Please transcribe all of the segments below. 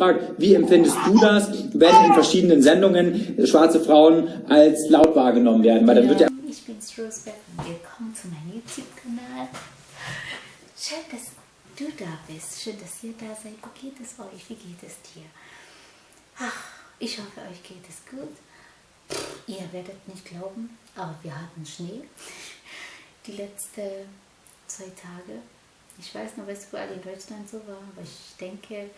gefragt, wie empfindest du das, wenn in verschiedenen Sendungen schwarze Frauen als laut wahrgenommen werden? Weil dann wird ja ich bin Schwaze Frauen. Willkommen zu meinem YouTube-Kanal. Schön, dass du da bist. Schön, dass ihr da seid. Wie geht es euch? Wie geht es dir? Ach, ich hoffe, euch geht es gut. Ihr werdet nicht glauben, aber wir hatten Schnee die letzten 2 Tage. Ich weiß noch, was überall in Deutschland so war, aber ich denke,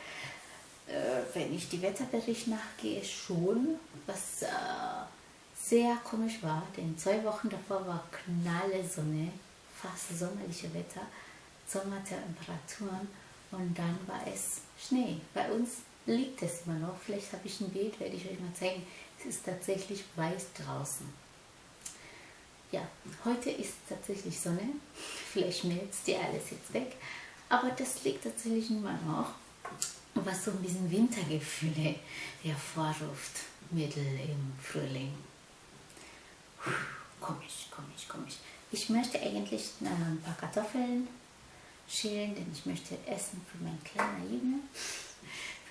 wenn ich die Wetterbericht nachgehe, schon, was sehr komisch war, denn 2 Wochen davor war knalle Sonne, fast sommerliche Wetter, Sommertemperaturen und dann war es Schnee. Bei uns liegt es immer noch, vielleicht habe ich ein Bild, werde ich euch mal zeigen, es ist tatsächlich weiß draußen. Ja, heute ist tatsächlich Sonne, vielleicht schmilzt dir alles jetzt weg, aber das liegt tatsächlich immer noch, was so ein bisschen Wintergefühle hervorruft, mittel im Frühling. Komisch. Ich möchte eigentlich ein paar Kartoffeln schälen, denn ich möchte Essen für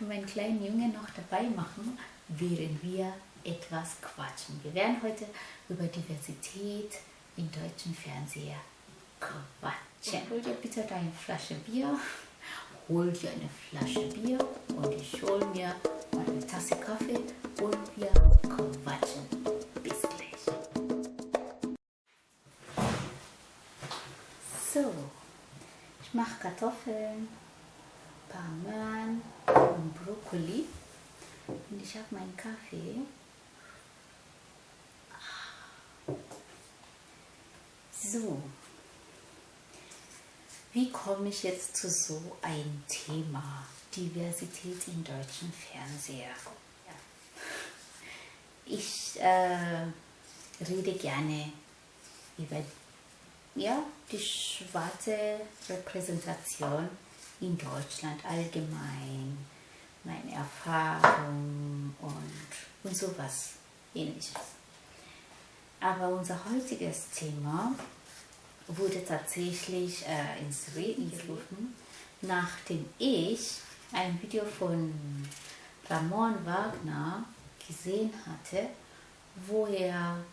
meinen kleinen Junge noch dabei machen, während wir etwas quatschen. Wir werden heute über Diversität im deutschen Fernseher quatschen. Hol dir bitte deine Flasche Bier, hol dir eine Flasche Bier und ich hol mir eine Tasse Kaffee und wir quatschen. Bis gleich. So, ich mache Kartoffeln, ein paar Möhren und Brokkoli und ich habe meinen Kaffee. So, wie komme ich jetzt zu so einem Thema, Diversität im deutschen Fernseher? Ja. Ich rede gerne über die schwarze Repräsentation in Deutschland allgemein, meine Erfahrung und sowas Ähnliches. Aber unser heutiges Thema wurde tatsächlich ins Reden gerufen, nachdem ich ein Video von Ramon Wagner gesehen hatte, wo er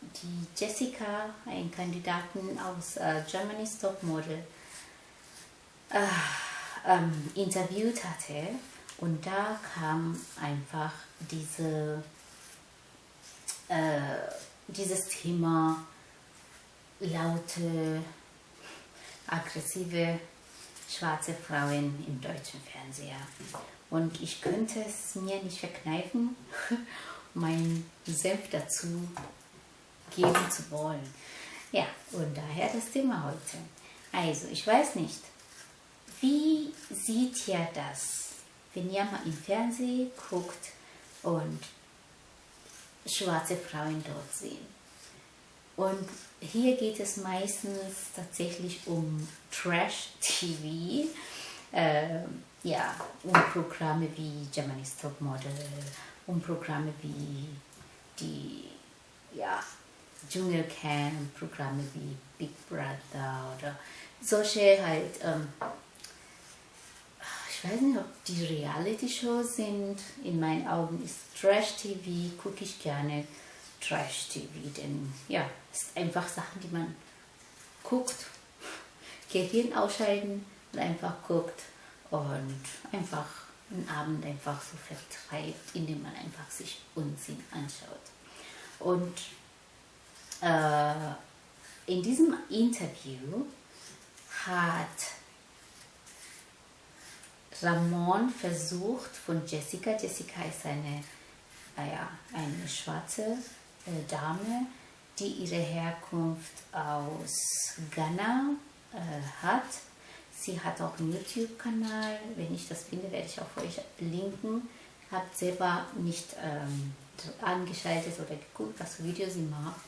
die Jessica, einen Kandidaten aus Germany's Top Model, interviewt hatte. Und da kam einfach dieses Thema laute, aggressive, schwarze Frauen im deutschen Fernseher. Und ich könnte es mir nicht verkneifen, meinen Senf dazu geben zu wollen. Ja, und daher das Thema heute. Also, ich weiß nicht, wie seht ihr das, wenn ihr mal im Fernsehen guckt und schwarze Frauen dort sehen? Und hier geht es meistens tatsächlich um Trash-TV, um Programme wie Germany's Top Model, um Programme wie die Dschungelcamp, Programme wie Big Brother oder solche halt, ich weiß nicht, ob die Reality-Shows sind. In meinen Augen ist Trash-TV, gucke ich gerne Trash-TV, denn ja, es sind einfach Sachen, die man guckt, Gehirn ausschalten und einfach guckt und einfach einen Abend einfach so vertreibt, indem man einfach sich Unsinn anschaut. Und in diesem Interview hat Ramon versucht von Jessica ist eine schwarze Dame, die ihre Herkunft aus Ghana hat. Sie hat auch einen YouTube-Kanal, wenn ich das finde, werde ich auch für euch linken. Hat selber nicht angeschaltet oder geguckt, was für Videos sie macht.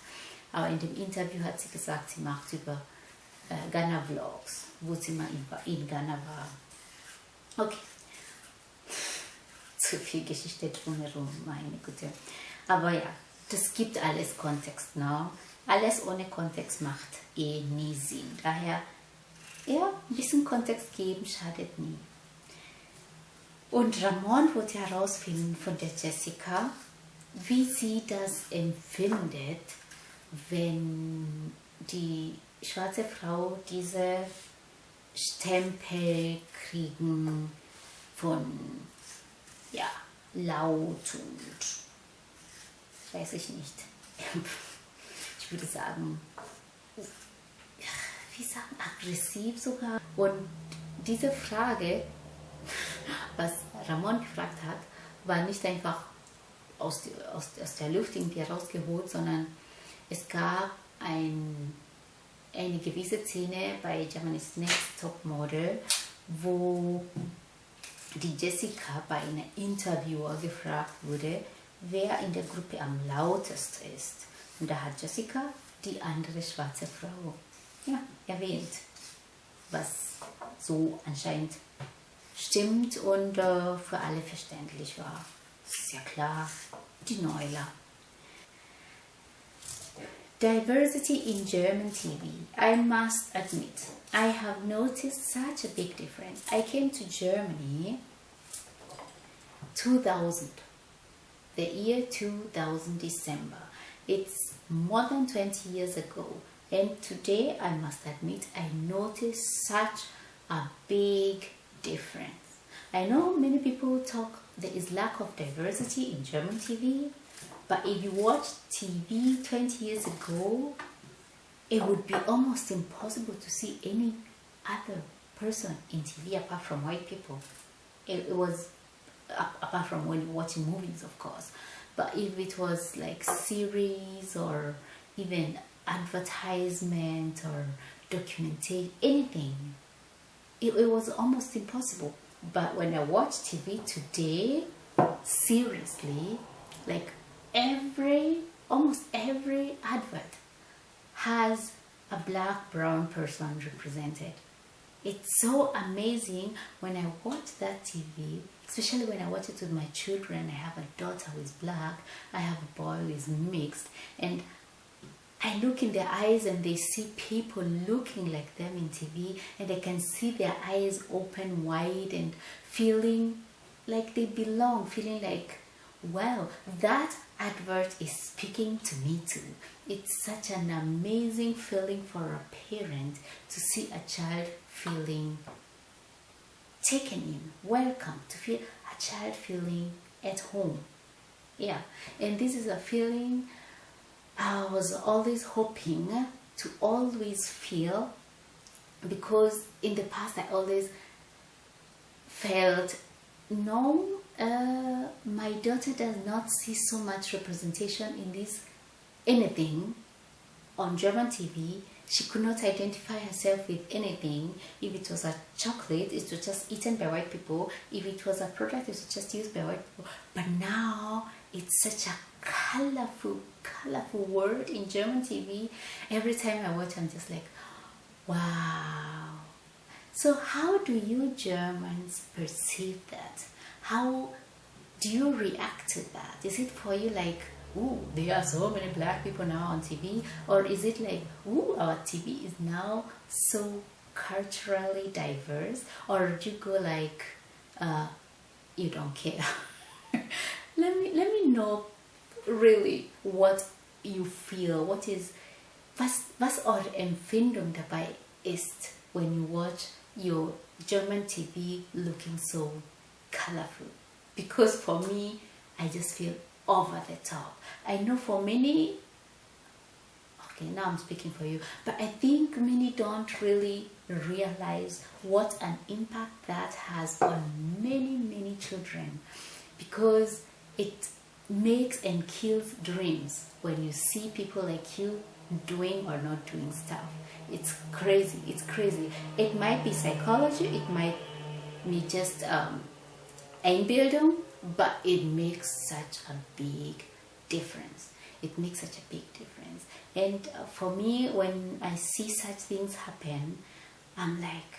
Aber in dem Interview hat sie gesagt, sie macht über Ghana-Vlogs, wo sie mal in Ghana war. Okay. Zu viel Geschichte drumherum, meine Güte. Aber ja, das gibt alles Kontext, ne? Alles ohne Kontext macht nie Sinn. Daher, ja, ein bisschen Kontext geben schadet nie. Und Ramon wollte herausfinden von der Jessica, wie sie das empfindet, wenn die schwarze Frau diese Stempel kriegen von laut und weiß ich nicht. Ich würde sagen, wie sagen, aggressiv sogar. Und diese Frage, was Ramon gefragt hat, war nicht einfach aus der Luft irgendwie rausgeholt, sondern es gab eine gewisse Szene bei Germany's Next Top Model, wo die Jessica bei einem Interviewer gefragt wurde, wer in der Gruppe am lautesten ist. Und da hat Jessica die andere schwarze Frau erwähnt, was so anscheinend stimmt und für alle verständlich war. Das ist ja klar, die Neuler. Diversity in German TV. I must admit, I have noticed such a big difference. I came to Germany 2000, the year 2000 December. It's more than 20 years ago. And today, I must admit, I noticed such a big difference. I know many people talk there is lack of diversity in German TV, but if you watch TV 20 years ago, it would be almost impossible to see any other person in TV apart from white people. It was, apart from when you're watching movies, of course. But if it was like series or even advertisement or documentation, anything, it was almost impossible. But when I watch TV today, seriously, like almost every advert has a black, brown person represented. It's so amazing when I watch that TV, especially when I watch it with my children. I have a daughter who is black, I have a boy who is mixed, and I look in their eyes and they see people looking like them in TV, and I can see their eyes open wide and feeling like they belong, feeling like, wow, that advert is speaking to me too. It's such an amazing feeling for a parent to see a child feeling taken in, welcome, to feel a child feeling at home. Yeah, and this is a feeling I was always hoping to always feel, because in the past I always felt, no, my daughter does not see so much representation in this anything on German TV. She could not identify herself with anything. If it was a chocolate, it was just eaten by white people. If it was a product, it was just used by white people. But now it's such a colorful world in German TV. Every time I watch, I'm just like, wow. So how do you Germans perceive that? How do you react to that? Is it for you like, ooh, there are so many black people now on TV? Or is it like, ooh, our TV is now so culturally diverse? Or do you go like, you don't care? Let me know really what you feel. Was eure Empfindung dabei ist, when you watch your German TV looking so colorful? Because for me, I just feel over the top. I know for many, okay, now I'm speaking for you, but I think many don't really realize what an impact that has on many children, because it makes and kills dreams when you see people like you doing or not doing stuff. It's crazy, it's crazy. It might be psychology, it might be just Einbildung, but it makes such a big difference. It makes such a big difference. And for me, when I see such things happen, I'm like,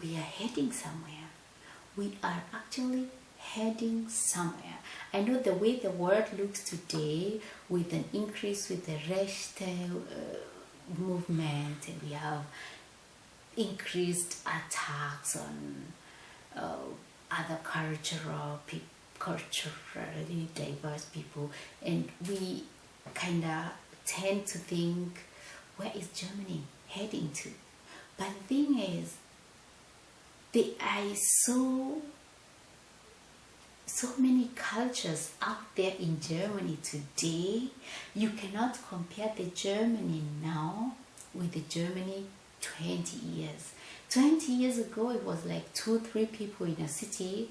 we are heading somewhere. We are actually heading somewhere. I know the way the world looks today, with an increase with the Rechte movement, and we have increased attacks on other culturally diverse people, and we kind of tend to think, where is Germany heading to? But the thing is, there are so many cultures out there in Germany today. You cannot compare the Germany now with the Germany 20 years. 20 years ago, it was like 2-3 people in a city.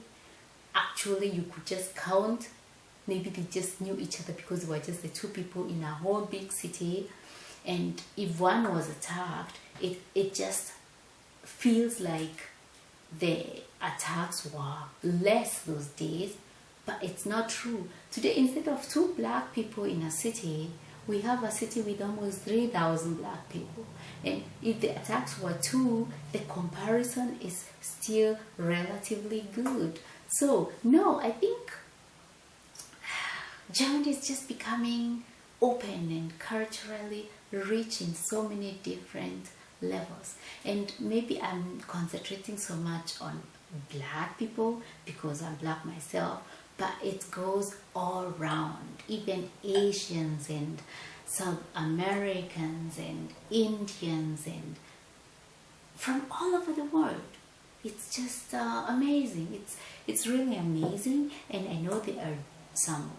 Actually, you could just count. Maybe they just knew each other because they were just the 2 people in a whole big city. And if one was attacked, it just feels like the attacks were less those days. But it's not true. Today, instead of 2 black people in a city, we have a city with almost 3,000 black people. And if the attacks were 2, the comparison is still relatively good. So, no, I think Germany is just becoming open and culturally rich in so many different levels. And maybe I'm concentrating so much on black people because I'm black myself, but it goes all around. Even Asians and South Americans and Indians and from all over the world. It's just amazing. It's really amazing. And I know there are some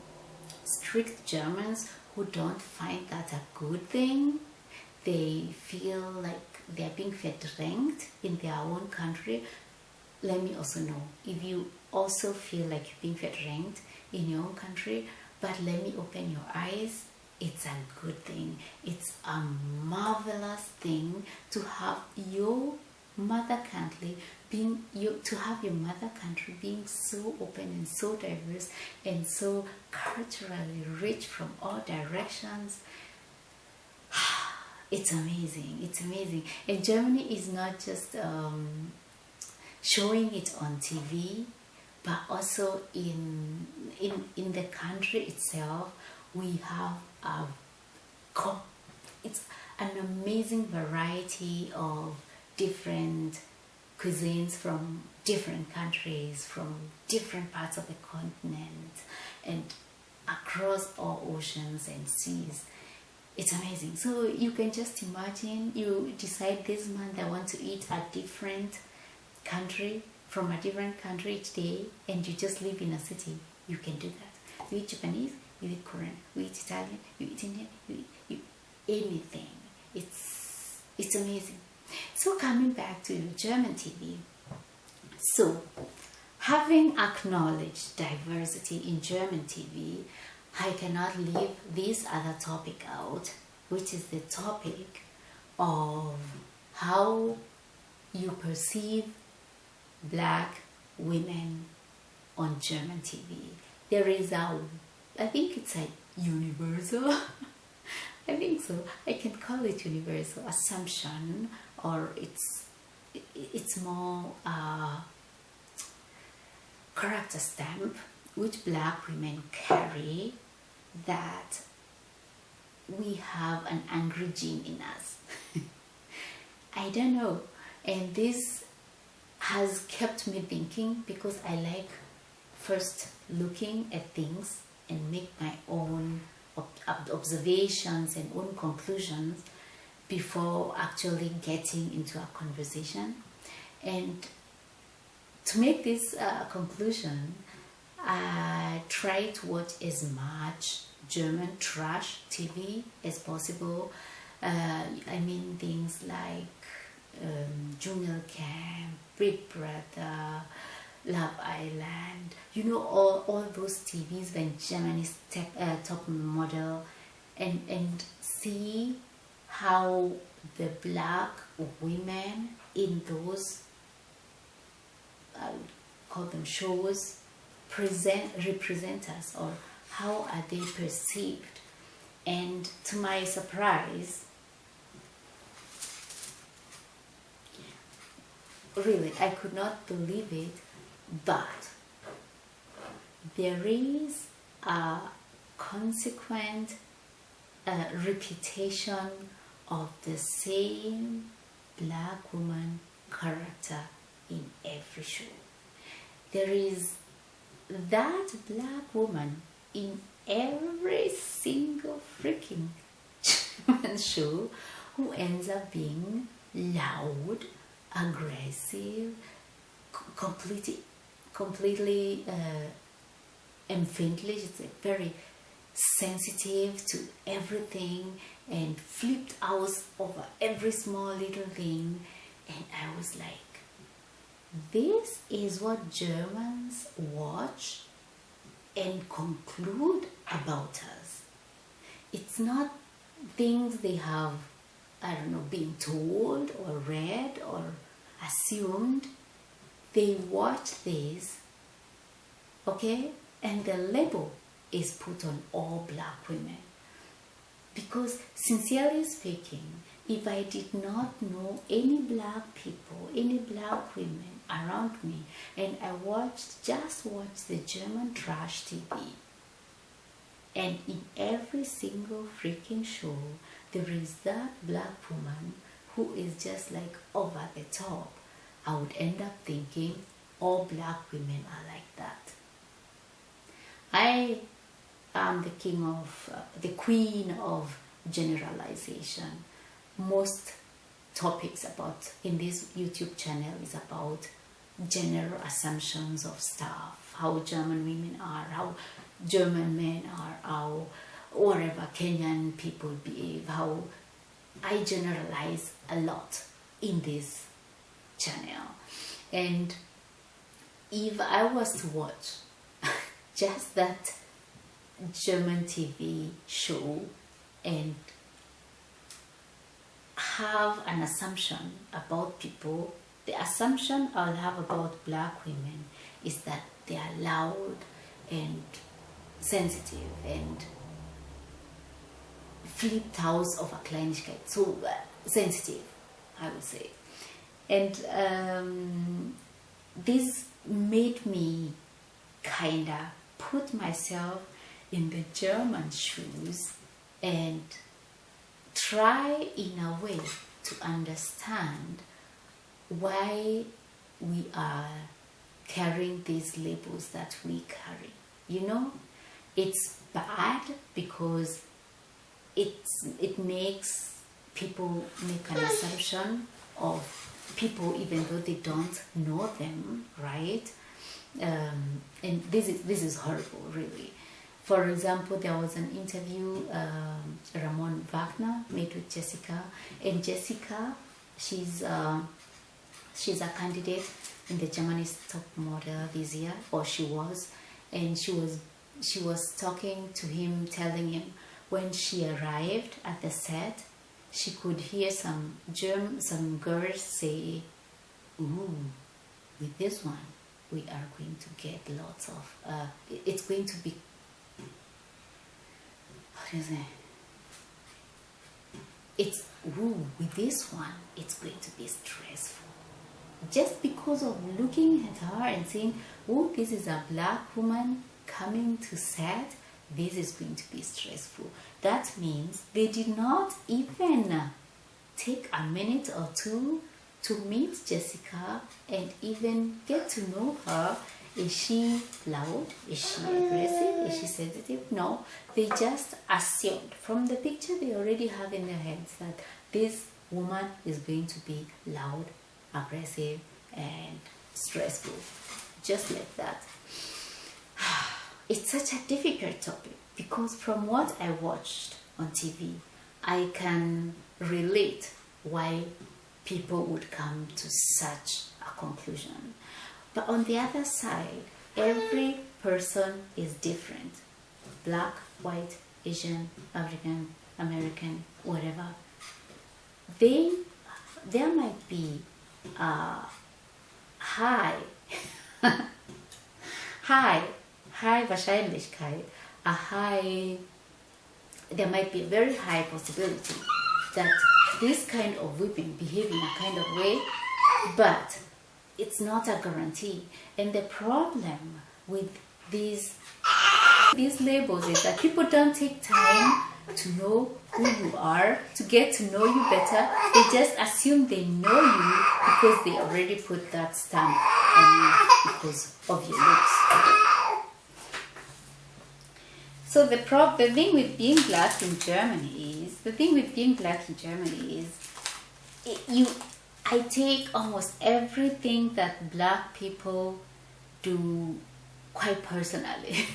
strict Germans who don't find that a good thing. They feel like they're being verdrängt in their own country. Let me also know if you also feel like you're being verdrängt in your own country, but let me open your eyes. It's a good thing. It's a marvelous thing to have your mother country being so open and so diverse and so culturally rich from all directions. It's amazing. It's amazing. And Germany is not just showing it on TV, but also in the country itself. We have it's an amazing variety of different cuisines from different countries, from different parts of the continent, and across all oceans and seas. It's amazing. So you can just imagine, you decide this month I want to eat a different country, from a different country each day, and you just live in a city. You can do that. You eat Japanese, you eat Korean, you eat Italian, you eat Indian, you eat anything. It's amazing. So coming back to German TV. So having acknowledged diversity in German TV, I cannot leave this other topic out, which is the topic of how you perceive black women on German TV. There is I think it's a universal, I think so, I can call it universal assumption, or it's more character stamp which black women carry, that we have an angry gene in us. I don't know, and this has kept me thinking, because I like first looking at things and make my own observations and own conclusions before actually getting into a conversation. And to make this conclusion, I try to watch as much German trash TV as possible. I mean things like Dschungelcamp, Big Brother, Love Island, you know, all those TVs when Germany's top model, and see how the black women in those, I would call them shows, represent us, or how are they perceived. And to my surprise, really, I could not believe it, but there is a consequent reputation of the same black woman character in every show. there is that black woman in every single freaking German show who ends up being loud, aggressive, completely empfindlich. It's like very sensitive to everything and flipped out over every small little thing. And I was like, this is what Germans watch and conclude about us. It's not things they have, I don't know, been told or read or assumed. They watch this, okay, and the label is put on all black women. Because sincerely speaking, if I did not know any black people, any black women around me, and I just watched the German trash TV, and in every single freaking show, there is that black woman who is just like over the top, I would end up thinking all black women are like that. I am the queen of generalization. Most topics in this YouTube channel is about general assumptions of stuff, how German women are, how German men are, how whatever Kenyan people behave, how I generalize a lot in this channel. And if I was to watch just that German TV show and have an assumption about people, the assumption I'll have about black women is that they are loud and sensitive and flipped out of a Kleinigkeit, so sensitive, I would say. And this made me kinda put myself in the German shoes and try in a way to understand why we are carrying these labels that we carry. You know, it's bad because it makes people make an assumption of people even though they don't know them, right? And this is horrible, really. For example, there was an interview Ramon Wagner made with Jessica, and Jessica, she's a candidate in the Germany's top model this year, or she was, and she was talking to him, telling him when she arrived at the set, she could hear some girls say, "Ooh, with this one, we are going to get lots of. It's going to be. What is it? It's with this one, it's going to be stressful." Just because of looking at her and saying, "Oh, this is a black woman coming to set. This is going to be stressful." That means they did not even take a minute or two to meet Jessica and even get to know her. Is she loud? Is she aggressive? Is she sensitive? No, they just assumed from the picture they already have in their heads that this woman is going to be loud, aggressive, and stressful. Just like that. It's such a difficult topic because from what I watched on TV, I can relate why people would come to such a conclusion. But on the other side, every person is different. Black, white, Asian, African, American, whatever. There might be high Wahrscheinlichkeit, there might be a very high possibility that this kind of women behave in a kind of way, but it's not a guarantee. And the problem with these labels is that people don't take time to know who you are, to get to know you better. They just assume they know you because they already put that stamp because of your looks. So the thing with being black in Germany is, I take almost everything that black people do quite personally.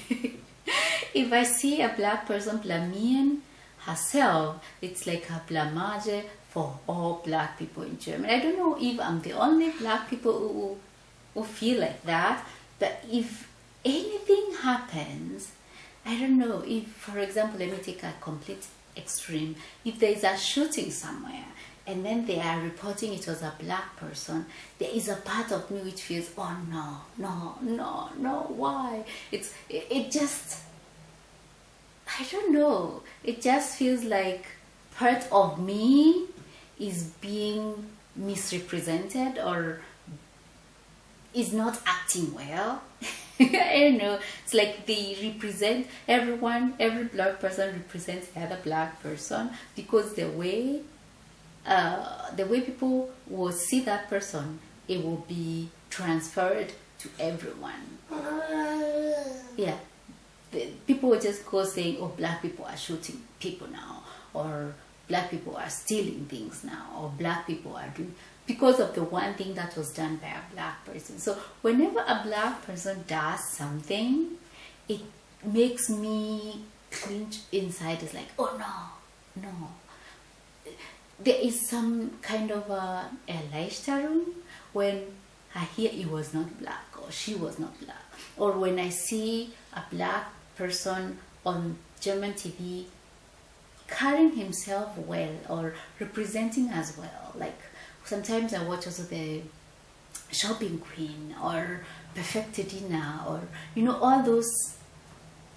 If I see a black person blaming herself, it's like a blamage for all black people in Germany. I don't know if I'm the only black people who feel like that, but if anything happens, I don't know, if, for example, let me take a complete extreme. If there is a shooting somewhere, and then they are reporting it was a black person, there is a part of me which feels, oh no, why? It just, I don't know, it just feels like part of me is being misrepresented or is not acting well. I don't know, it's like they represent everyone, every black person represents the other black person, because the way people will see that person, it will be transferred to everyone. Yeah, people will just go saying, oh, black people are shooting people now, or black people are stealing things now, or black people are doing, because of the one thing that was done by a black person. So whenever a black person does something, it makes me cringe inside. It's like, oh no. There is some kind of a Erleichterung when I hear he was not black or she was not black, or when I see a black person on German TV carrying himself well or representing as well. Like sometimes I watch also the Shopping Queen or Perfect Dinner, or all those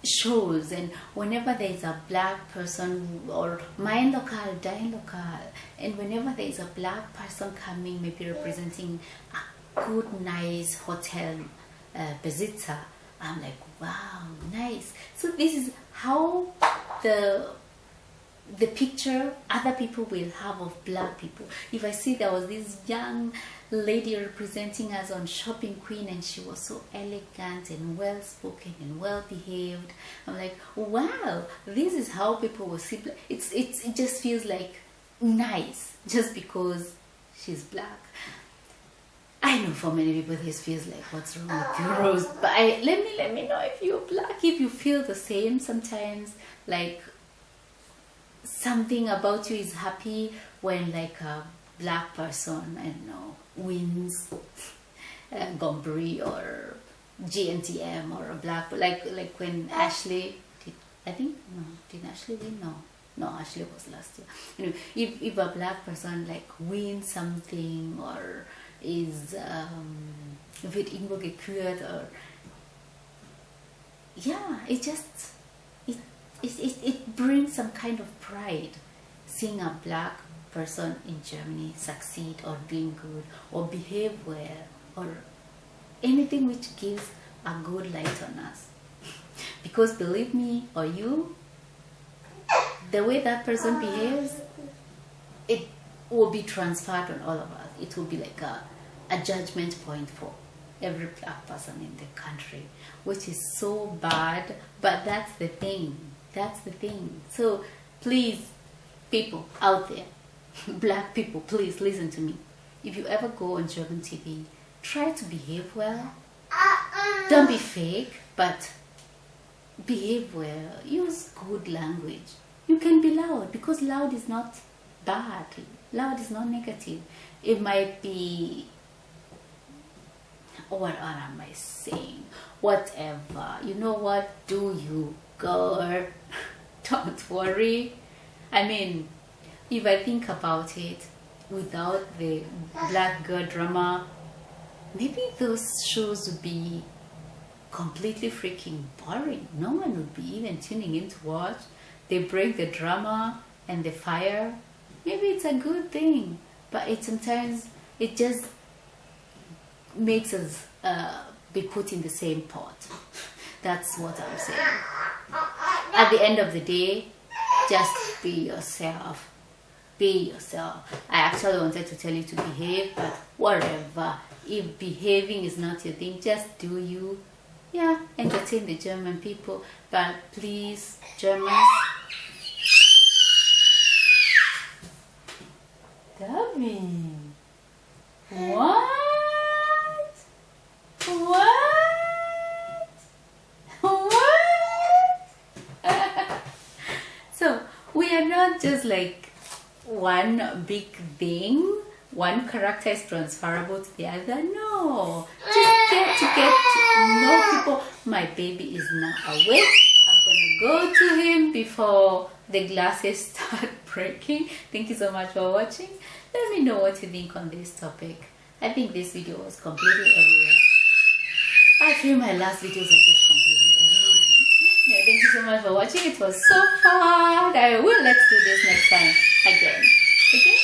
shows, and whenever there is a black person, or Mein Lokal, Dein Lokal, and whenever there is a black person coming, maybe representing a good, nice hotel Besitzer, I'm like, wow, nice. So this is how the picture other people will have of black people. If I see there was this young lady representing us on Shopping Queen, and she was so elegant and well spoken and well behaved, I'm like, wow, this is how people will see black. It just feels like nice just because she's black. I know for many people this feels like, what's wrong with you, Rose? But let me know if you're black, if you feel the same sometimes, like something about you is happy when like a black person, I don't know, wins Gombri or GNTM, or a black, like when Ashley did, did Ashley win? No, Ashley was last year. If a black person like wins something, or is wird irgendwo gekürt, or yeah, it brings some kind of pride seeing a black person in Germany succeed or doing good or behave well, or anything which gives a good light on us. Because believe me, or you, the way that person behaves, it will be transferred on all of us. It will be like a judgment point for every black person in the country, which is so bad, but that's the thing. That's the thing. So please, people out there, black people, please listen to me. If you ever go on German TV, try to behave well. Don't be fake, but behave well. Use good language. You can be loud, because loud is not bad. Loud is not negative. It might be, what am I saying? Whatever. You know what? Do you, girl? Don't worry. I mean, if I think about it, without the black girl drama, maybe those shows would be completely freaking boring. No one would be even tuning in to watch. They break the drama and the fire. Maybe it's a good thing, but sometimes it just makes us be put in the same pot. That's what I'm saying. At the end of the day, just be yourself. be yourself. I actually wanted to tell you to behave, but whatever. If behaving is not your thing, just do you. Yeah, entertain the German people, but please, Germans. Dummy. What? So we are not just like one big thing, one character is transferable to the other. No, just get to know people. My baby is now awake. I'm gonna go to him before the glasses start breaking. Thank you so much for watching. Let me know what you think on this topic. I think this video was completely everywhere. I feel my last videos are just completely everywhere. Yeah, thank you so much for watching. It was so fun. Let's do this next time again. Okay?